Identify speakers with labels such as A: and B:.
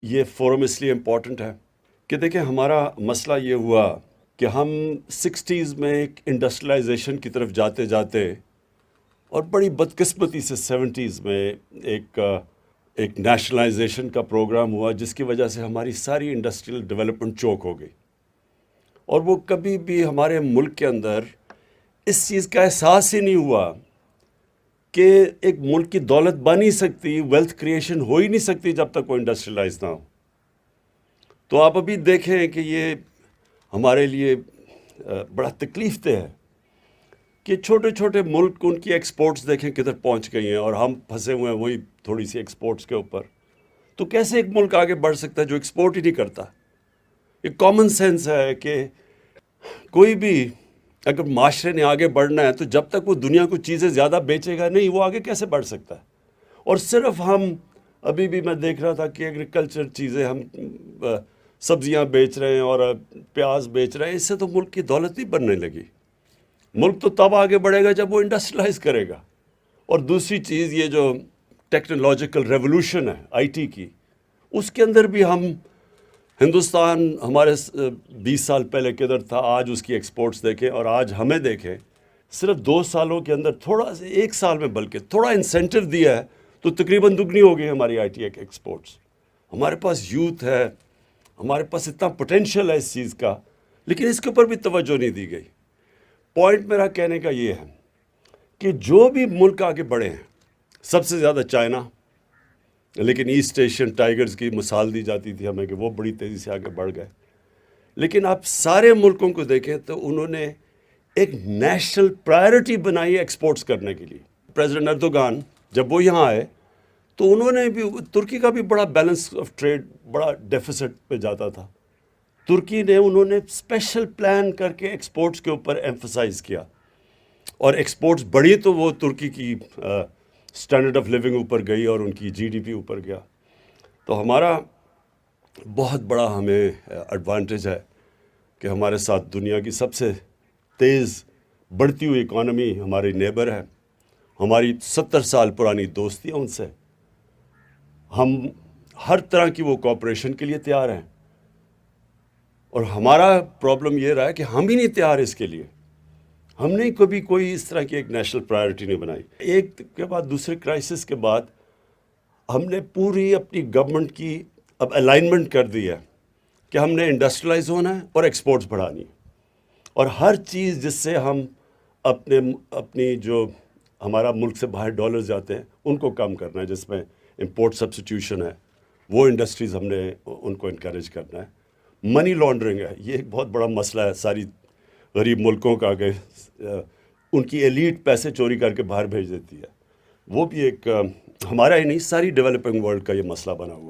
A: یہ فورم اس لیے امپورٹنٹ ہے کہ دیکھیں ہمارا مسئلہ یہ ہوا کہ ہم سکسٹیز میں ایک انڈسٹریلائزیشن کی طرف جاتے جاتے اور بڑی بدقسمتی سے سیونٹیز میں ایک نیشنلائزیشن کا پروگرام ہوا جس کی وجہ سے ہماری ساری انڈسٹریل ڈیولپمنٹ چوک ہو گئی، اور وہ کبھی بھی ہمارے ملک کے اندر اس چیز کا احساس ہی نہیں ہوا کہ ایک ملک کی دولت بن ہی سکتی، ویلتھ کریشن ہو ہی نہیں سکتی جب تک وہ انڈسٹریلائز نہ ہو۔ تو آپ ابھی دیکھیں کہ یہ ہمارے لیے بڑا تکلیف دہ ہے کہ چھوٹے چھوٹے ملک ان کی ایکسپورٹس دیکھیں کدھر پہنچ گئی ہیں، اور ہم پھنسے ہوئے ہیں وہی تھوڑی سی ایکسپورٹس کے اوپر۔ تو کیسے ایک ملک آگے بڑھ سکتا ہے جو ایکسپورٹ ہی نہیں کرتا؟ ایک کامن سینس ہے کہ کوئی بھی اگر معاشرے نے آگے بڑھنا ہے تو جب تک وہ دنیا کو چیزیں زیادہ بیچے گا نہیں، وہ آگے کیسے بڑھ سکتا ہے؟ اور صرف ہم ابھی بھی میں دیکھ رہا تھا کہ ایگریکلچر چیزیں ہم سبزیاں بیچ رہے ہیں اور پیاز بیچ رہے ہیں، اس سے تو ملک کی دولت نہیں بننے لگی۔ ملک تو تب آگے بڑھے گا جب وہ انڈسٹریلائز کرے گا۔ اور دوسری چیز یہ جو ٹیکنالوجیکل ریولوشن ہے آئی ٹی کی، اس کے اندر بھی ہم ہندوستان ہمارے 20 سال پہلے کدھر تھا، آج اس کی ایکسپورٹس دیکھیں اور آج ہمیں دیکھیں، صرف 2 سالوں کے اندر تھوڑا سا 1 سال میں بلکہ تھوڑا انسینٹیو دیا ہے تو تقریباً دگنی ہو گئی ہماری آئی ٹی ایکسپورٹس۔ ہمارے پاس یوتھ ہے، ہمارے پاس اتنا پوٹینشیل ہے اس چیز کا، لیکن اس کے اوپر بھی توجہ نہیں دی گئی۔ پوائنٹ میرا کہنے کا یہ ہے کہ جو بھی ملک آگے بڑھے ہیں، سب سے زیادہ چائنا، لیکن ایسٹ ایشین ٹائیگرز کی مثال دی جاتی تھی ہمیں کہ وہ بڑی تیزی سے آگے بڑھ گئے، لیکن آپ سارے ملکوں کو دیکھیں تو انہوں نے ایک نیشنل پرائرٹی بنائی ہے ایکسپورٹس کرنے کے لیے۔ پریزیڈنٹ اردوغان جب وہ یہاں آئے تو انہوں نے بھی، ترکی کا بھی بڑا بیلنس آف ٹریڈ بڑا ڈیفیسٹ پہ جاتا تھا، ترکی نے انہوں نے اسپیشل پلان کر کے ایکسپورٹس کے اوپر ایمفسائز کیا، اور ایکسپورٹس بڑھی تو وہ ترکی کی سٹینڈرڈ آف لیونگ اوپر گئی اور ان کی جی ڈی پی اوپر گیا۔ تو ہمارا بہت بڑا ہمیں ایڈوانٹیج ہے کہ ہمارے ساتھ دنیا کی سب سے تیز بڑھتی ہوئی اکانومی ہماری نیبر ہے، ہماری 70 سال پرانی دوستی ہے ان سے، ہم ہر طرح کی وہ کوآپریشن کے لیے تیار ہیں، اور ہمارا پرابلم یہ رہا ہے کہ ہم ہی نہیں تیار اس کے لیے۔ ہم نے کبھی کوئی اس طرح کی ایک نیشنل پرائرٹی نہیں بنائی۔ ایک کے بعد دوسرے کرائسس کے بعد ہم نے پوری اپنی گورنمنٹ کی اب الائنمنٹ کر دی ہے کہ ہم نے انڈسٹریلائز ہونا ہے اور ایکسپورٹس بڑھانی ہے، اور ہر چیز جس سے ہم اپنی جو ہمارا ملک سے باہر ڈالرز جاتے ہیں ان کو کم کرنا ہے، جس میں امپورٹ سبسٹیوشن ہے، وہ انڈسٹریز ہم نے ان کو انکریج کرنا ہے۔ منی لانڈرنگ ہے، یہ ایک بہت بڑا مسئلہ ہے ساری غریب ملکوں کا کہ ان کی ایلیٹ پیسے چوری کر کے باہر بھیج دیتی ہے، وہ بھی ایک ہمارا ہی نہیں ساری ڈیولپنگ ورلڈ کا یہ مسئلہ بنا ہوا ہے۔